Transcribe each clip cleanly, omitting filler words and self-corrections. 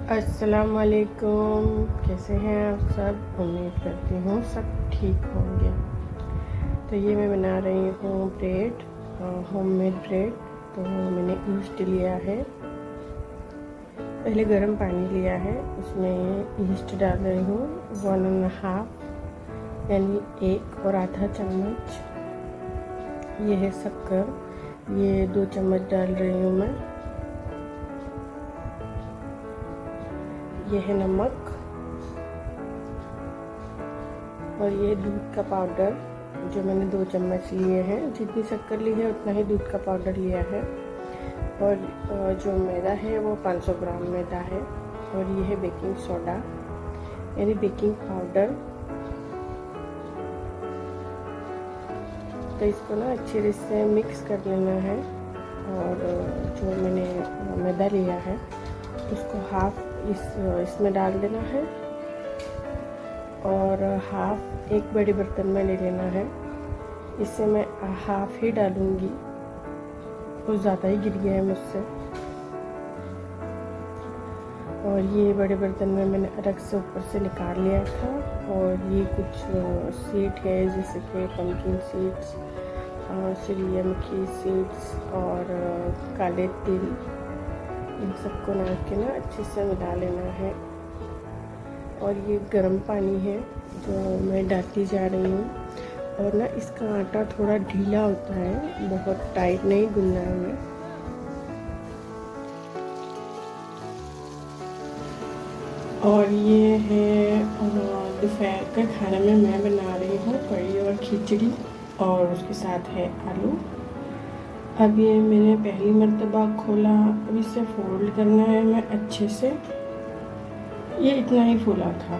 अस्सलाम वालेकुम। कैसे हैं आप सब? उम्मीद करती हूँ सब ठीक होंगे। तो ये मैं बना रही हूँ ब्रेड, होममेड ब्रेड। तो मैंने ईस्ट लिया है, पहले गर्म पानी लिया है, उसमें ईस्ट डाल रही हूँ 1.5 यानी 1 और आधा चम्मच। ये है शक्कर, ये 2 चम्मच डाल रही हूँ मैं। ये है नमक और ये दूध का पाउडर जो मैंने 2 चम्मच लिए हैं। जितनी शक्कर ली है उतना ही दूध का पाउडर लिया है। और जो मैदा है वो 500 ग्राम मैदा है। और ये है बेकिंग सोडा यानी बेकिंग पाउडर। तो इसको ना अच्छे से मिक्स कर लेना है। और जो मैंने मैदा लिया है उसको हाफ इसमें डाल देना है और हाफ एक बड़े बर्तन में ले लेना है। इससे मैं हाफ ही डालूंगी, कुछ ज़्यादा ही गिर गया है मुझसे। और ये बड़े बर्तन में मैंने अलग से ऊपर से निकाल लिया था। और ये कुछ सीड है जैसे कि पम्पकिन सीड्स, सूर्यमुखी सीड्स और काले तिल, इन सबको डाल के ना अच्छे से मिला लेना है। और ये गर्म पानी है जो मैं डालती जा रही हूँ। और ना इसका आटा थोड़ा ढीला होता है, बहुत टाइट नहीं गूंदना है हमें। और ये है दोपहर के खाने में मैं बना रही हूँ कढ़ी और खिचड़ी, और उसके साथ है आलू। अब ये मैंने पहली मर्तबा खोला, अब इसे फोल्ड करना है मैं अच्छे से। ये इतना ही फूला था।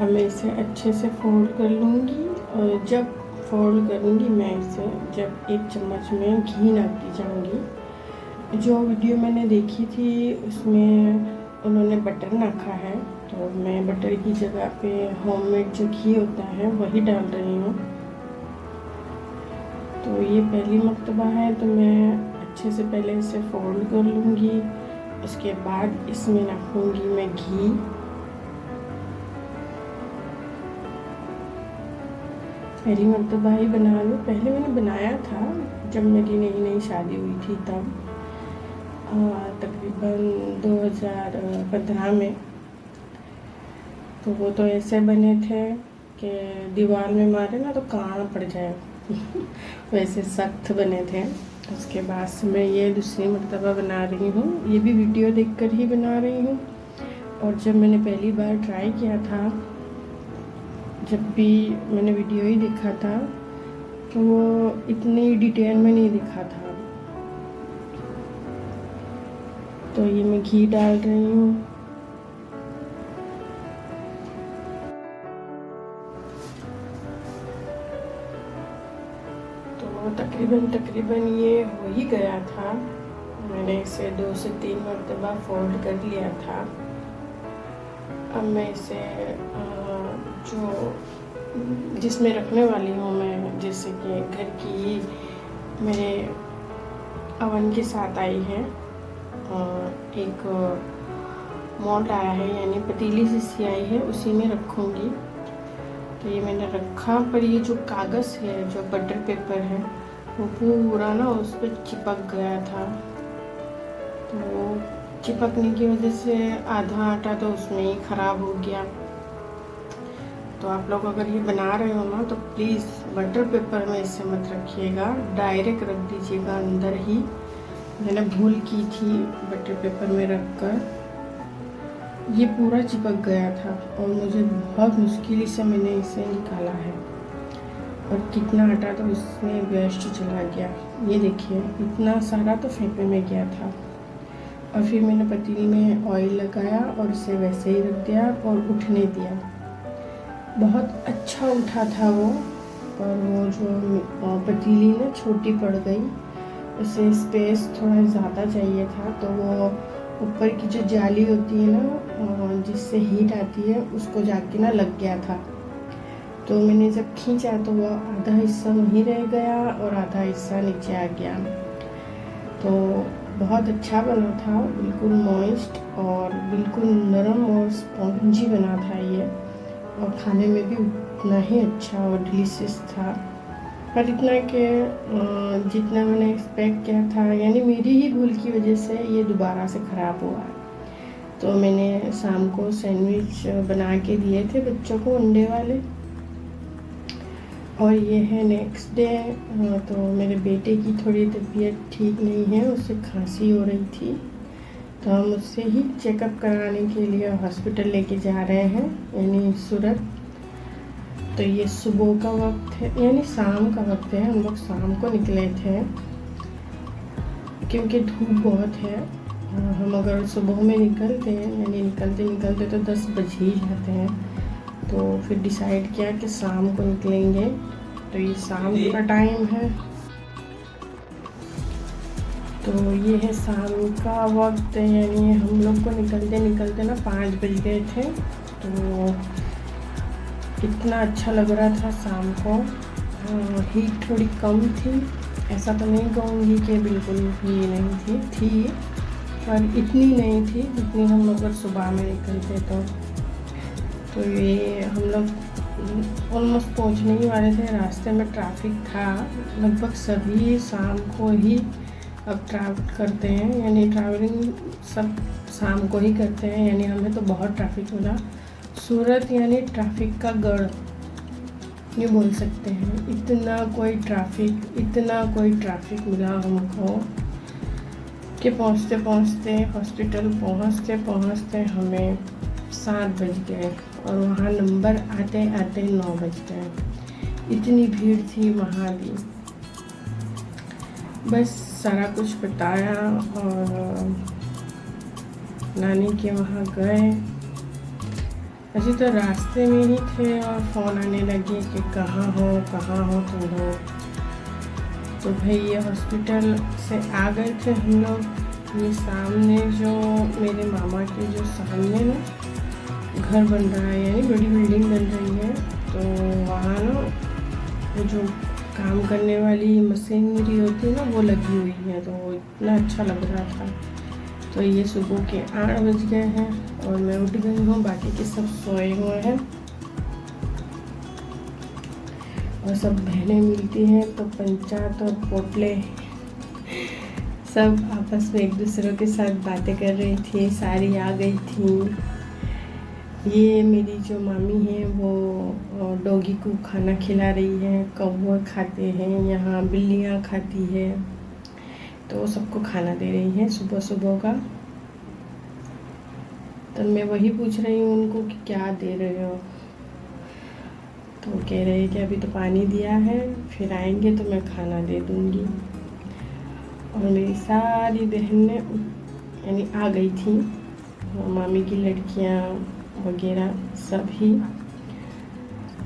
अब मैं इसे अच्छे से फोल्ड कर लूँगी। और जब फोल्ड करूँगी मैं इसे, जब 1 चम्मच में घी डालती जाऊँगी। जो वीडियो मैंने देखी थी उसमें उन्होंने बटर रखा है, तो मैं बटर की जगह पे होममेड जो घी होता है वही डाल रही हूँ। तो ये पहली मर्तबा है तो मैं अच्छे से पहले इसे फोल्ड कर लूँगी। उसके बाद इसमें रखूँगी मैं घी। पहली मर्तबा ही बना लूँ। पहले मैंने बनाया था जब मेरी नई नई शादी हुई थी, तब तकरीबन 2015 में। तो वो तो ऐसे बने थे कि दीवार में मारे ना तो कान पड़ जाए वैसे सख्त बने थे। उसके बाद से मैं ये दूसरी मर्तबा बना रही हूँ। ये भी वीडियो देखकर ही बना रही हूँ। और जब मैंने पहली बार ट्राई किया था, जब भी मैंने वीडियो ही देखा था, तो वो इतनी डिटेल में नहीं दिखा था। तो ये मैं घी डाल रही हूँ। तो तकरीबन ये हो ही गया था। मैंने इसे 2 से 3 मरतबा फोल्ड कर लिया था। अब मैं इसे जो जिसमें रखने वाली हूँ मैं, जैसे कि घर की मेरे अवन के साथ आई है, एक मोल्ड आया है यानी पतीली सी आई है, उसी में रखूँगी। तो ये मैंने रखा, पर ये जो कागज़ है, जो बटर पेपर है, वो पूरा ना उस पर चिपक गया था। तो चिपकने की वजह से आधा आटा तो उसमें ही ख़राब हो गया। तो आप लोग अगर ये बना रहे हो ना तो प्लीज़ बटर पेपर में इसे मत रखिएगा, डायरेक्ट रख दीजिएगा अंदर ही। मैंने भूल की थी बटर पेपर में रखकर, ये पूरा चिपक गया था और मुझे बहुत मुश्किल से मैंने इसे निकाला है। और कितना आटा तो उसमें वेस्ट चला गया। ये देखिए, इतना सारा तो फेंकने में गया था। और फिर मैंने पतीली में ऑयल लगाया और इसे वैसे ही रख दिया और उठने दिया। बहुत अच्छा उठा था वो। और वो जो पतीली ना छोटी पड़ गई, उसे स्पेस थोड़ा ज़्यादा चाहिए था, तो वो ऊपर की जो जाली होती है ना जिससे हीट आती है, उसको जाके ना लग गया था। तो मैंने जब खींचा तो वो आधा हिस्सा वहीं रह गया और आधा हिस्सा नीचे आ गया। तो बहुत अच्छा बना था, बिल्कुल मॉइस्ट और बिल्कुल नरम और स्पॉन्जी बना था ये, और खाने में भी उतना ही अच्छा और डिलीशियस था। पर इतना कि जितना मैंने एक्सपेक्ट किया था, यानी मेरी ही भूल की वजह से ये दोबारा से ख़राब हुआ। तो मैंने शाम को सैंडविच बना के दिए थे बच्चों को, अंडे वाले। और ये है नेक्स्ट डे। तो मेरे बेटे की थोड़ी तबीयत ठीक नहीं है, उसे खांसी हो रही थी, तो हम उससे ही चेकअप कराने के लिए हॉस्पिटल लेके जा रहे हैं, यानी सूरत। तो ये सुबह का वक्त है, यानी शाम का वक्त है। हम लोग शाम को निकले थे क्योंकि धूप बहुत है। हम अगर सुबह में निकलते हैं, यानी निकलते तो 10 बज ही जाते हैं। तो फिर डिसाइड किया कि शाम को निकलेंगे। तो ये शाम का टाइम है, तो ये है शाम का वक्त, यानी हम लोग को निकलते ना 5 बज गए थे। तो कितना अच्छा लग रहा था शाम को। हीट थोड़ी कम थी, ऐसा तो नहीं कहूँगी कि बिल्कुल ही नहीं थी पर इतनी नहीं थी जितनी हम अगर सुबह में निकलते तो ये हम लोग ऑलमोस्ट पहुँचने ही वाले थे। रास्ते में ट्रैफिक था, लगभग सभी शाम को ही अब ट्रैवल करते हैं, यानी ट्रैवलिंग सब शाम को ही करते हैं। यानी हमें तो बहुत ट्रैफिक मिला। सूरत यानी ट्रैफिक का गढ़ ये बोल सकते हैं। इतना कोई ट्रैफिक मिला हमको कि पहुँचते हॉस्पिटल पहुँचते हमें 7 बज गए, और वहाँ नंबर आते 9 बज गए। इतनी भीड़ थी वहाँ भी। बस सारा कुछ बताया और नानी के वहाँ गए। अभी तो रास्ते में ही थे और फ़ोन आने लगे कि कहाँ हो तुम लोग। तो भाई ये हॉस्पिटल से आ गए थे हम लोग। ये सामने जो मेरे मामा के जो सामने ना घर बन रहा है, यानी बड़ी बिल्डिंग बन रही है, तो वहाँ ना वो जो काम करने वाली मशीनरी होती है ना वो लगी हुई है, तो वो इतना अच्छा लग रहा था। तो ये सुबह के 8 बज गए हैं और मैं उठ गई हूँ, बाकी के सब सोए हुए हैं। और सब बहनें मिलती हैं तो पंचायत और पोटले सब आपस में एक दूसरे के साथ बातें कर रही थी। सारी आ गई थी। ये मेरी जो मामी है वो डॉगी को खाना खिला रही है। कौवे खाते हैं यहाँ, बिल्लियाँ खाती है, तो सबको खाना दे रही है सुबह का। तो मैं वही पूछ रही हूँ उनको कि क्या दे रहे हो, तो वो कह रहे हैं कि अभी तो पानी दिया है, फिर आएंगे तो मैं खाना दे दूँगी। और मेरी सारी बहनें यानी आ गई थी, मामी की लड़कियाँ वगैरह सब ही।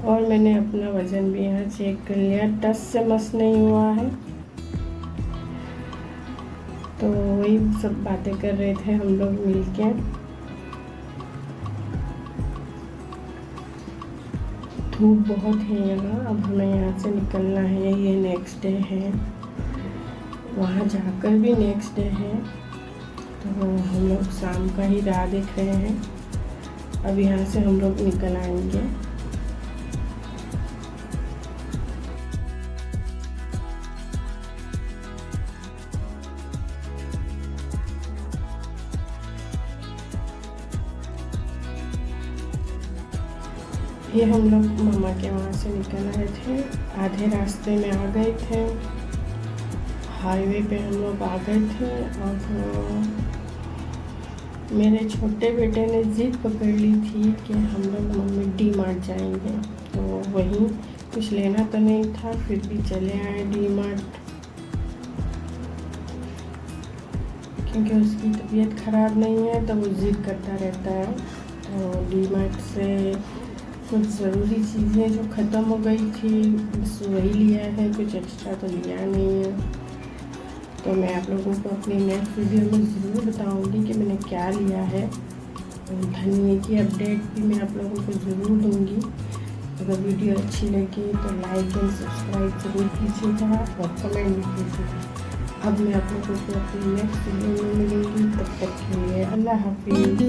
और मैंने अपना वज़न भी यहाँ चेक कर लिया, टस से मस नहीं हुआ है। तो वही सब बातें कर रहे थे हम लोग मिलके। धूप बहुत है यहाँ, अब हमें यहाँ से निकलना है। ये नेक्स्ट डे है, वहाँ जाकर भी नेक्स्ट डे है। तो हम लोग शाम का ही राह देख रहे हैं। अब यहाँ से हम लोग निकल आएंगे। ये हम लोग मामा के वहाँ से निकल आए थे, आधे रास्ते में आ गए थे, हाईवे पे हम लोग आ गए थे। और मेरे छोटे बेटे ने जिद पकड़ ली थी कि हम लोग मम्मी डी मार्ट जाएंगे, तो वहीं कुछ लेना तो नहीं था, फिर भी चले आए डी मार्ट, क्योंकि उसकी तबीयत ख़राब नहीं है तो वो जिद करता रहता है। तो डी मार्ट से कुछ ज़रूरी चीज़ें जो ख़त्म हो गई थी बस वही लिया है, कुछ एक्स्ट्रा तो लिया नहीं है। तो मैं आप लोगों को अपनी नेक्स्ट वीडियो में ज़रूर बताऊंगी कि मैंने क्या लिया है। धनिए की अपडेट भी मैं आप लोगों को ज़रूर दूंगी। अगर वीडियो अच्छी लगी तो लाइक एंड सब्सक्राइब ज़रूर कीजिएगा और कमेंट भी कीजिएगा। अब मैं आप लोगों को अपनी नेक्स्ट वीडियो में मिलूंगी, तब तक के लिए अल्लाह हाफिज़।